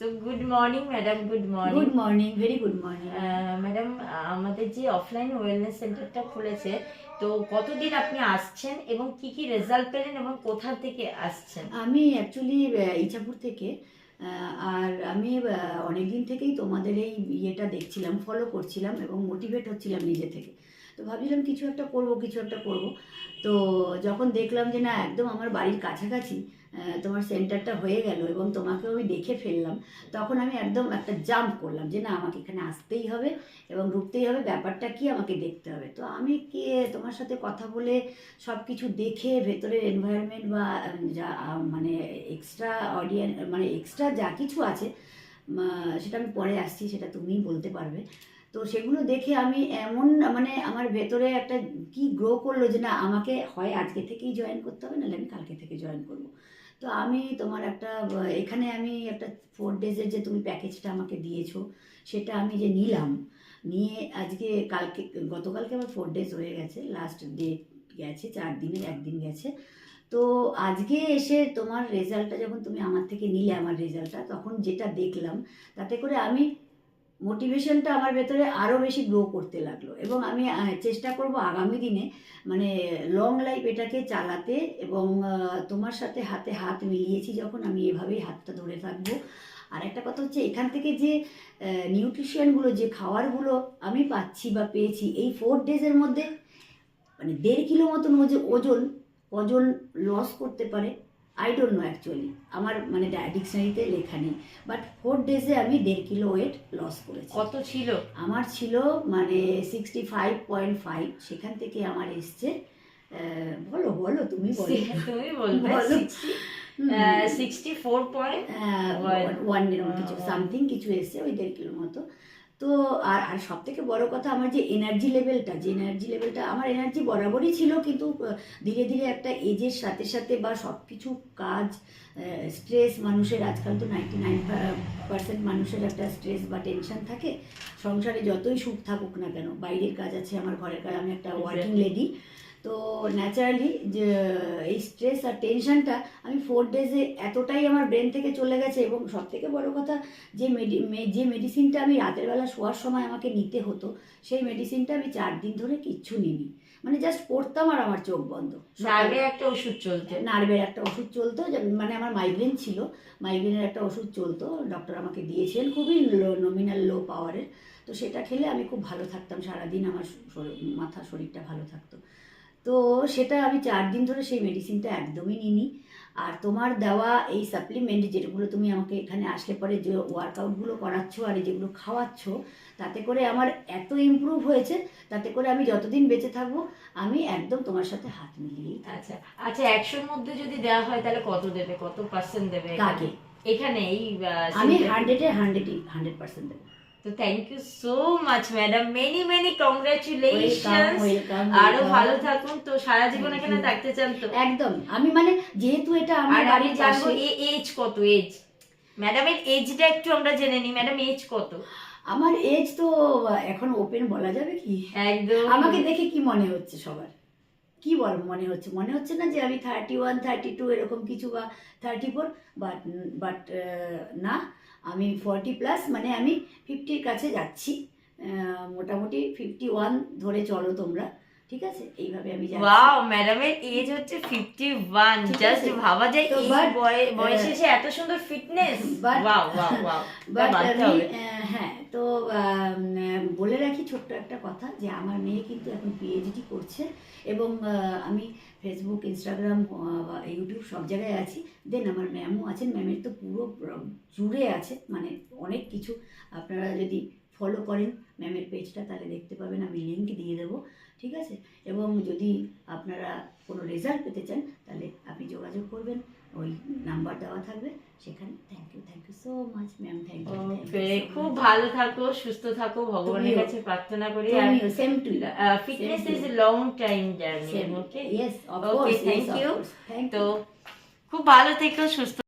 So good morning madam, good morning. Good morning, very good morning. Madam, আমাদের যে offline wellness সেন্টারটা খুলেছে, তো কতদিন আপনি আসছেন এবং কি কি রেজাল্ট পেলেন এবং কোথা থেকে আসছেন? আমি অ্যাকচুয়ালি ইছাপুর থেকে, আর আমি অনেক দিন থেকেই তোমাদের এই ইয়েটা দেখছিলাম, ফলো করছিলাম এবং মোটিভেট হচ্ছিলাম নিজে থেকে। তো ভাবছিলাম কিছু একটা করব, কিছু একটা করব। তো যখন দেখলাম যে না, একদম আমার বাড়ির কাছাকাছি তোমার সেন্টারটা হয়ে গেল এবং তোমাকেও আমি দেখে ফেললাম, তখন আমি একদম একটা জাম্প করলাম যে না, আমাকে এখানে আসতেই হবে এবং ঢুকতেই হবে, ব্যাপারটা কি আমাকে দেখতে হবে। তো আমি কি তোমার সাথে কথা বলে সব কিছু দেখে ভেতরের এনভায়রনমেন্ট বা যা মানে এক্সট্রা অডিয়েন্স, মানে এক্সট্রা যা কিছু আছে, সেটা আমি পরে আসছি, সেটা তুমিই বলতে পারবে। তো সেগুলো দেখে আমি এমন, মানে আমার ভেতরে একটা কি গ্রো করলো যে না, আমাকে হয় আজকে থেকেই জয়েন করতে হবে, নাহলে আমি কালকে থেকে জয়েন করব। তো আমি তোমার একটা এখানে আমি একটা 4 ডেজের যে তুমি প্যাকেজটা আমাকে দিয়েছো, সেটা আমি যে নিলাম, নিয়ে আজকে কালকে, গতকালকে আমার 4 ডেজ হয়ে গেছে, লাস্ট ডেট গেছে, 4 দিনের একদিন গেছে। তো আজকে এসে তোমার রেজাল্টটা যখন তুমি আমার থেকে নিলে, আমার রেজাল্টটা, তখন যেটা দেখলাম, তাতে করে আমি মোটিভেশনটা আমার ভেতরে আরও বেশি গ্রো করতে লাগলো এবং আমি চেষ্টা করব আগামী দিনে মানে লং লাইফ এটাকে চালাতে। এবং তোমার সাথে হাতে হাত মিলিয়েছি যখন, আমি এভাবেই হাতটা ধরে থাকবো। আর একটা কথা হচ্ছে, এখান থেকে যে নিউট্রিশনগুলো, যে খাবারগুলো আমি পাচ্ছি বা পেয়েছি এই 4 ডেজের মধ্যে, মানে 1.5 কিলো মতন ওজন ওজন লস করতে পারে। আই ডোন্ট নো অ্যাকচুয়ালি, আমার মানে ডিকশনারিতে লেখা নেই, বাট 4 ডেজে আমি 1.5 কিলো ওয়েট লস করেছি। কত ছিল? আমার ছিল মানে 65.5, সেখান থেকে আমার এসছে, বলো বলো, তুমি বলো, তুমি বলবে। বলো। 64.1 এর কিছু সামথিং কিছু এসছে, ওই 1.5 কিলোর মতো। তো আর আর সব থেকে বড় কথা, আমার যে এনার্জি লেভেলটা, আমার এনার্জি বরাবরই ছিল, কিন্তু ধীরে ধীরে একটা এজের সাথে সাথে বা সব কিছু কাজ, স্ট্রেস, মানুষের আজকাল তো 99% মানুষের একটা স্ট্রেস বা টেনশন থাকে। সংসারে যতই সুখ থাকুক না কেন, বাইরের কাজ আছে, আমার ঘরের কাজ, আমি একটা ওয়ার্কিং লেডি। তো ন্যাচারালি যে এই স্ট্রেস আর টেনশনটা আমি 4 ডেজে এতটাই আমার ব্রেন থেকে চলে গেছে। এবং সব থেকে বড় কথা, যে মেডিসিনটা আমি রাতের বেলা শোয়ার সময় আমাকে নিতে হতো, সেই মেডিসিনটা আমি 4 দিন ধরে কিচ্ছু নিইনি, মানে জাস্ট পড়তাম আর আমার চোখ বন্ধ। নার্ভের একটা ওষুধ চলতো, নার্ভের একটা ওষুধ চলতো, মানে আমার মাইগ্রেন ছিল, মাইগ্রেনের একটা ওষুধ চলতো, ডক্টর আমাকে দিয়েছিলেন, খুবই নমিনাল লো পাওয়ারের। তো সেটা খেলে আমি খুব ভালো থাকতাম, সারাদিন আমার মাথা শরীরটা ভালো থাকতো। তো সেটা আমি 4 দিন ধরে সেই মেডিসিনটা একদমই নিইনি। আর তোমার দেওয়া এই সাপ্লিমেন্ট, যেগুলো তুমি আমাকে এখানে আসলে পরে যে ওয়ার্কআউটগুলো করাচ্ছ আর এই যেগুলো খাওয়াচ্ছ, তাতে করে আমার এত ইমপ্রুভ হয়েছে, তাতে করে আমি যতদিন বেঁচে থাকবো আমি একদম তোমার সাথে হাত মিলিয়েই। আচ্ছা আচ্ছা, 100-র মধ্যে যদি দেওয়া হয় তাহলে কত দেবে, কত পার্সেন্ট দেবে কাকে? এখানে এই আমি 100% দেবো। তো thank you so much madam, many many congratulations. Welcome. আরো ভালো থাকুন, তো সারা জীবন এখানে থাকতে চান তো? একদম। আমি মানে যেহেতু এটা আমার আর আমি বাড়ির জানবো পাশে। এজ কত? এজ ম্যাডামের এজটা একটু আমরা জেনে নিই। ম্যাডাম এজ কত? আমার এজ তো এখন ওপেন বলা যাবে কি? একদম। আমাকে দেখে কি মনে হচ্ছে সবার? কি মনে হচ্ছে না যে আমি 31, 32 এরকম কিছু, বা 34, বাট না, আমি 40+, মানে আমি 50-র কাছে যাচ্ছি, মোটামুটি 51 ধরে চলো তোমরা, ঠিক আছে? এইভাবে আমি যাচ্ছি। ওয়াও, ম্যাডামের এজ হচ্ছে 51। জাস্ট ভাবা যায় এই বয়সে এসে এত সুন্দর fitness. Wow wow wow, but আমি হ্যাঁ, তো বলে রাখি ছোট্ট একটা কথা, যে আমার মেয়ে কিন্তু এখন পিএইচডি করছে এবং আমি ফেসবুক, ইনস্টাগ্রাম, ইউটিউব সব জায়গায় আছি। দেন আমার ম্যামও আছেন, ম্যামের তো পুরো জুড়ে আছে, মানে অনেক কিছু। আপনারা যদি ফলো করেন ম্যামের পেজটা, তাহলে দেখতে পাবেন, আমি লিঙ্ক দিয়ে দেবো, ঠিক আছে? এবং যদি আপনারা কোনো রেজাল্ট পেতে চান, তাহলে আপনি যোগাযোগ করবেন, ওই নাম্বার দেওয়া থাকবে সেখানে। Thank you so much ma'am, thank you. খুব ভালো থাকো, সুস্থ থাকো, ভগবানের কাছে প্রার্থনা করি। Same too. Fitness is a long time journey. Okay, yes, of okay, course, thank you. Thank তো ইউ। খুব ভালো থেকো, সুস্থ